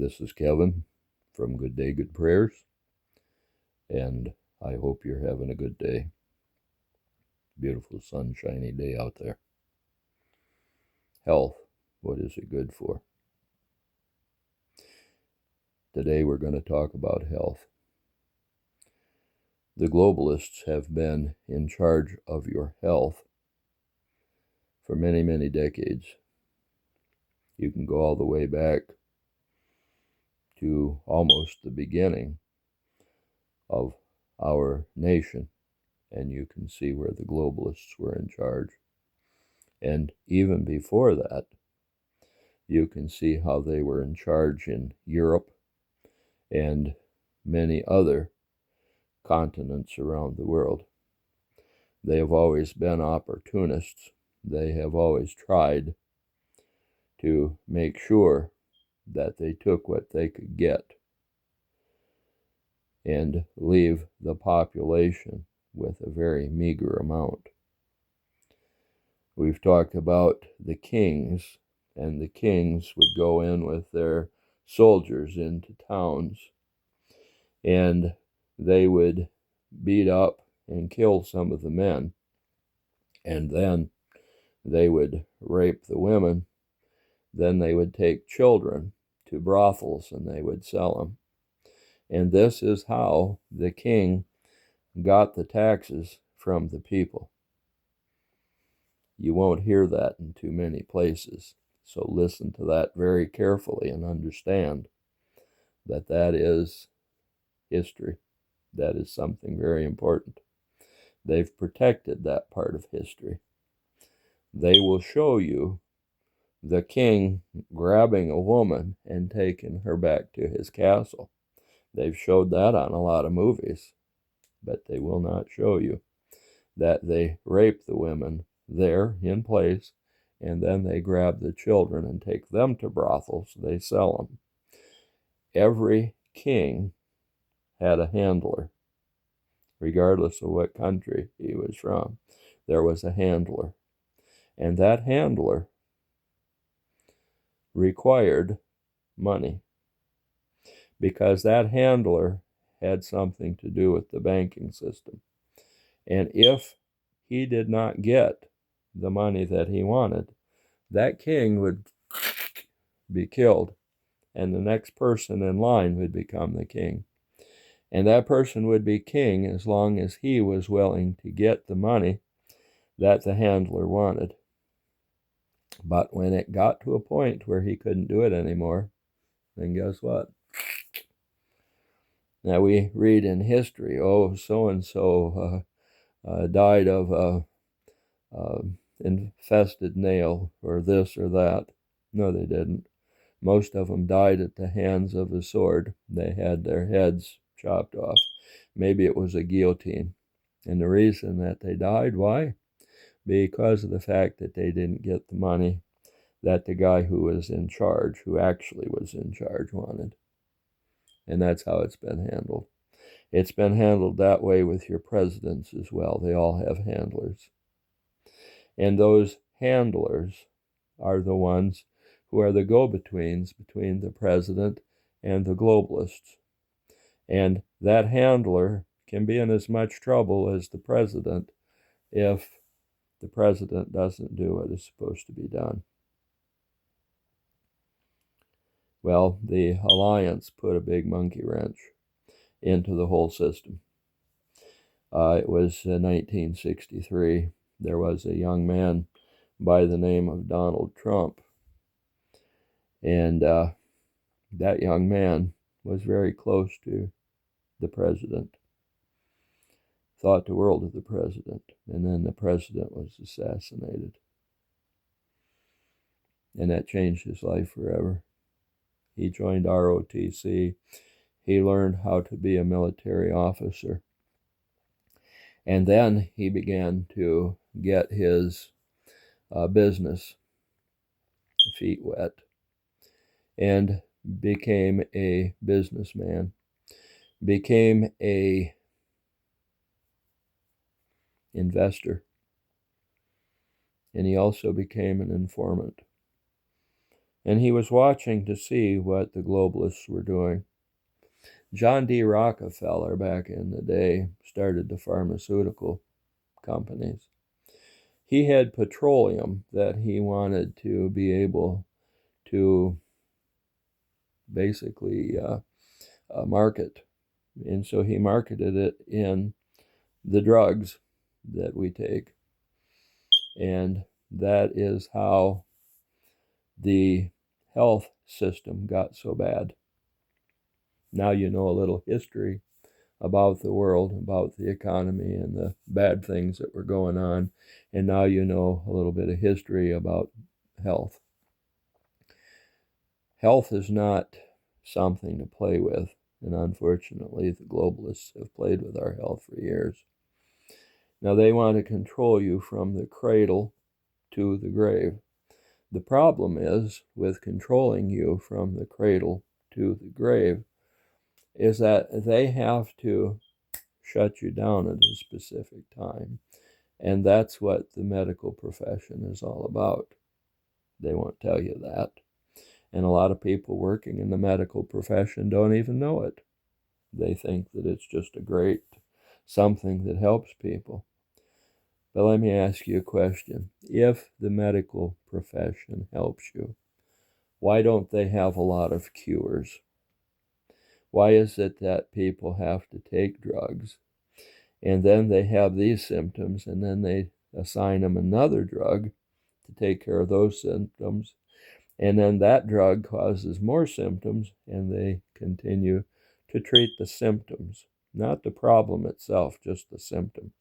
This is Kevin from Good Day, Good Prayers, and I hope you're having a good day. Beautiful sunshiny day out there. Health, what is it good for? Today we're going to talk about health. The globalists have been in charge of your health for many, many decades. You can go all the way back to almost the beginning of our nation, and you can see where the globalists were in charge. And even before that, you can see how they were in charge in Europe and many other continents around the world. They have always been opportunists. They have always tried to make sure that they took what they could get and leave the population with a very meager amount. We've talked about the kings, and the kings would go in with their soldiers into towns, and they would beat up and kill some of the men, and then they would rape the women. Then they would take children to brothels and they would sell them. And this is how the king got the taxes from the people. You won't hear that in too many places, so listen to that very carefully and understand that that is history. That is something very important. They've protected that part of history. They will show you the king grabbing a woman and taking her back to his castle. They've showed that on a lot of movies, but they will not show you that they rape the women there in place, and then they grab the children and take them to brothels. They sell them. Every king had a handler, regardless of what country he was from. There was a handler, and that handler required money because that handler had something to do with the banking system. And if he did not get the money that he wanted, that king would be killed, and the next person in line would become the king. And that person would be king as long as he was willing to get the money that the handler wanted. But when it got to a point where he couldn't do it anymore, then guess what? Now we read in history, oh, so-and-so died of an infested nail or this or that. No, they didn't. Most of them died at the hands of a sword. They had their heads chopped off. Maybe it was a guillotine. And the reason that they died, why? Because of the fact that they didn't get the money that the guy who was in charge, who actually was in charge, wanted. And that's how it's been handled. It's been handled that way with your presidents as well. They all have handlers. And those handlers are the ones who are the go-betweens between the president and the globalists. And that handler can be in as much trouble as the president if the president doesn't do what is supposed to be done. Well, the alliance put a big monkey wrench into the whole system. It was 1963. There was a young man by the name of Donald Trump. And that young man was very close to the president, thought the world of the president, and then the president was assassinated. And that changed his life forever. He joined ROTC. He learned how to be a military officer. And then he began to get his business feet wet and became a businessman, became a investor, and he also became an informant. And he was watching to see what the globalists were doing. John D Rockefeller, back in the day, started the pharmaceutical companies. He had petroleum that he wanted to be able to basically market. And so he marketed it in the drugs that we take. And that is how the health system got so bad. Now you know a little history about the world, about the economy and the bad things that were going on. And now you know a little bit of history about health. Health is not something to play with. And unfortunately, the globalists have played with our health for years. Now they want to control you from the cradle to the grave. The problem is with controlling you from the cradle to the grave is that they have to shut you down at a specific time. And that's what the medical profession is all about. They won't tell you that. And a lot of people working in the medical profession don't even know it. They think that it's just a great something that helps people. But let me ask you a question. If the medical profession helps you, why don't they have a lot of cures? Why is it that people have to take drugs and then they have these symptoms and then they assign them another drug to take care of those symptoms, and then that drug causes more symptoms and they continue to treat the symptoms, not the problem itself, just the symptoms.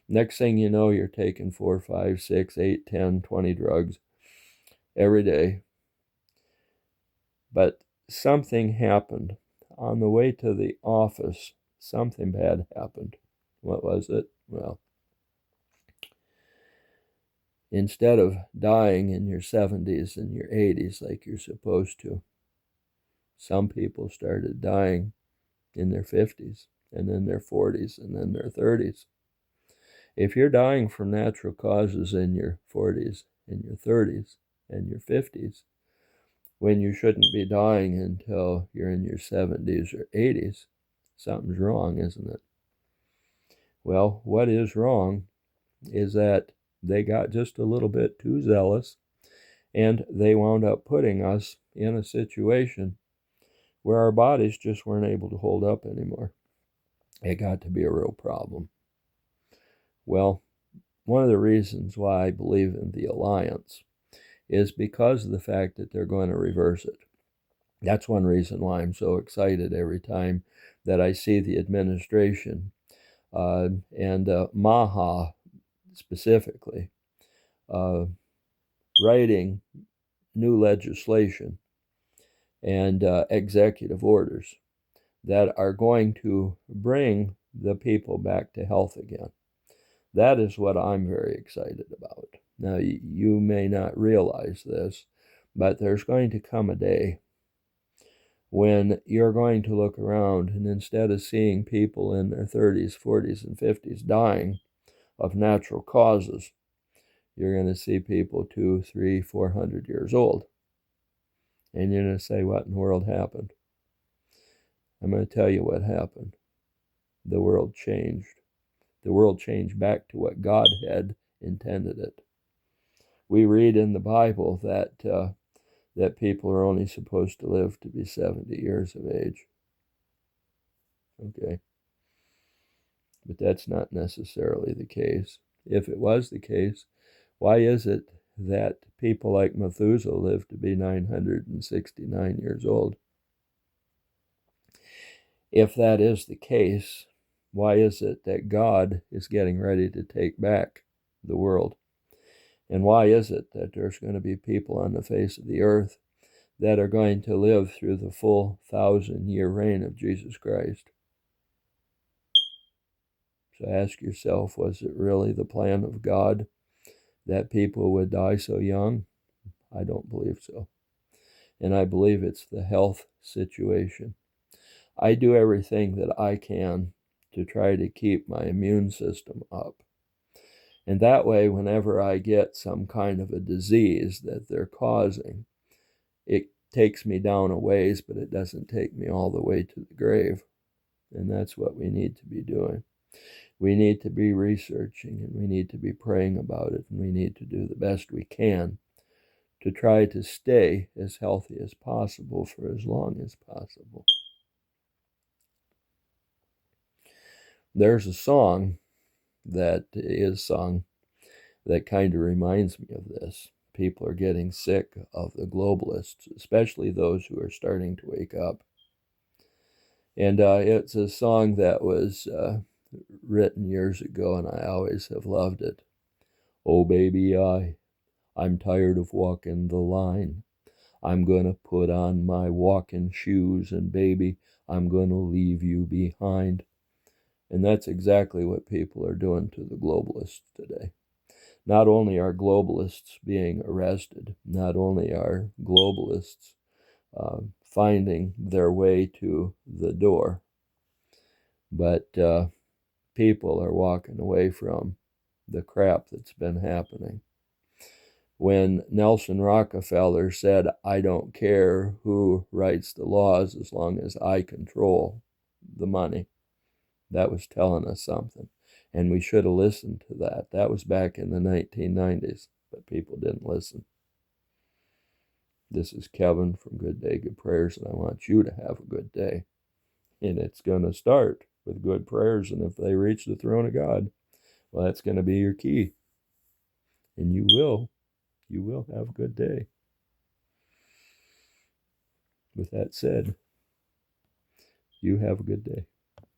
Next thing you know, you're taking 4, 5, 6, 8, 10, 20 drugs every day. But something happened. On the way to the office, something bad happened. What was it? Well, instead of dying in your 70s and your 80s like you're supposed to, some people started dying in their 50s and then their 40s and then their 30s. If you're dying from natural causes in your 40s and your 30s and your 50s, when you shouldn't be dying until you're in your 70s or 80s, something's wrong, isn't it? Well, what is wrong is that they got just a little bit too zealous, and they wound up putting us in a situation where our bodies just weren't able to hold up anymore. It got to be a real problem. Well, one of the reasons why I believe in the alliance is because of the fact that they're going to reverse it. That's one reason why I'm so excited every time that I see the administration and Maha specifically writing new legislation and executive orders that are going to bring the people back to health again. That is what I'm very excited about. Now, you may not realize this, but there's going to come a day when you're going to look around and instead of seeing people in their 30s, 40s, and 50s dying of natural causes, you're going to see people 200, 300, 400 years old. And you're going to say, what in the world happened? I'm going to tell you what happened. The world changed. The world changed back to what God had intended it. We read in the Bible that people are only supposed to live to be 70 years of age. Okay. But that's not necessarily the case. If it was the case, why is it that people like Methuselah lived to be 969 years old? If that is the case, why is it that God is getting ready to take back the world? And why is it that there's going to be people on the face of the earth that are going to live through the full 1,000-year reign of Jesus Christ? So ask yourself, was it really the plan of God that people would die so young? I don't believe so. And I believe it's the health situation. I do everything that I can to try to keep my immune system up. And that way, whenever I get some kind of a disease that they're causing, it takes me down a ways, but it doesn't take me all the way to the grave. And that's what we need to be doing. We need to be researching, and we need to be praying about it, and we need to do the best we can to try to stay as healthy as possible for as long as possible. There's a song that is sung that kind of reminds me of this. People are getting sick of the globalists, especially those who are starting to wake up. And it's a song that was written years ago, and I always have loved it. Oh, baby, I'm tired of walking the line. I'm going to put on my walking shoes, and baby, I'm going to leave you behind. And that's exactly what people are doing to the globalists today. Not only are globalists being arrested, not only are globalists finding their way to the door, but people are walking away from the crap that's been happening. When Nelson Rockefeller said, I don't care who writes the laws as long as I control the money, that was telling us something. And we should have listened to that. That was back in the 1990s, but people didn't listen. This is Kevin from Good Day, Good Prayers, and I want you to have a good day. And it's going to start with good prayers, and if they reach the throne of God, well, that's going to be your key. And you will have a good day. With that said, you have a good day.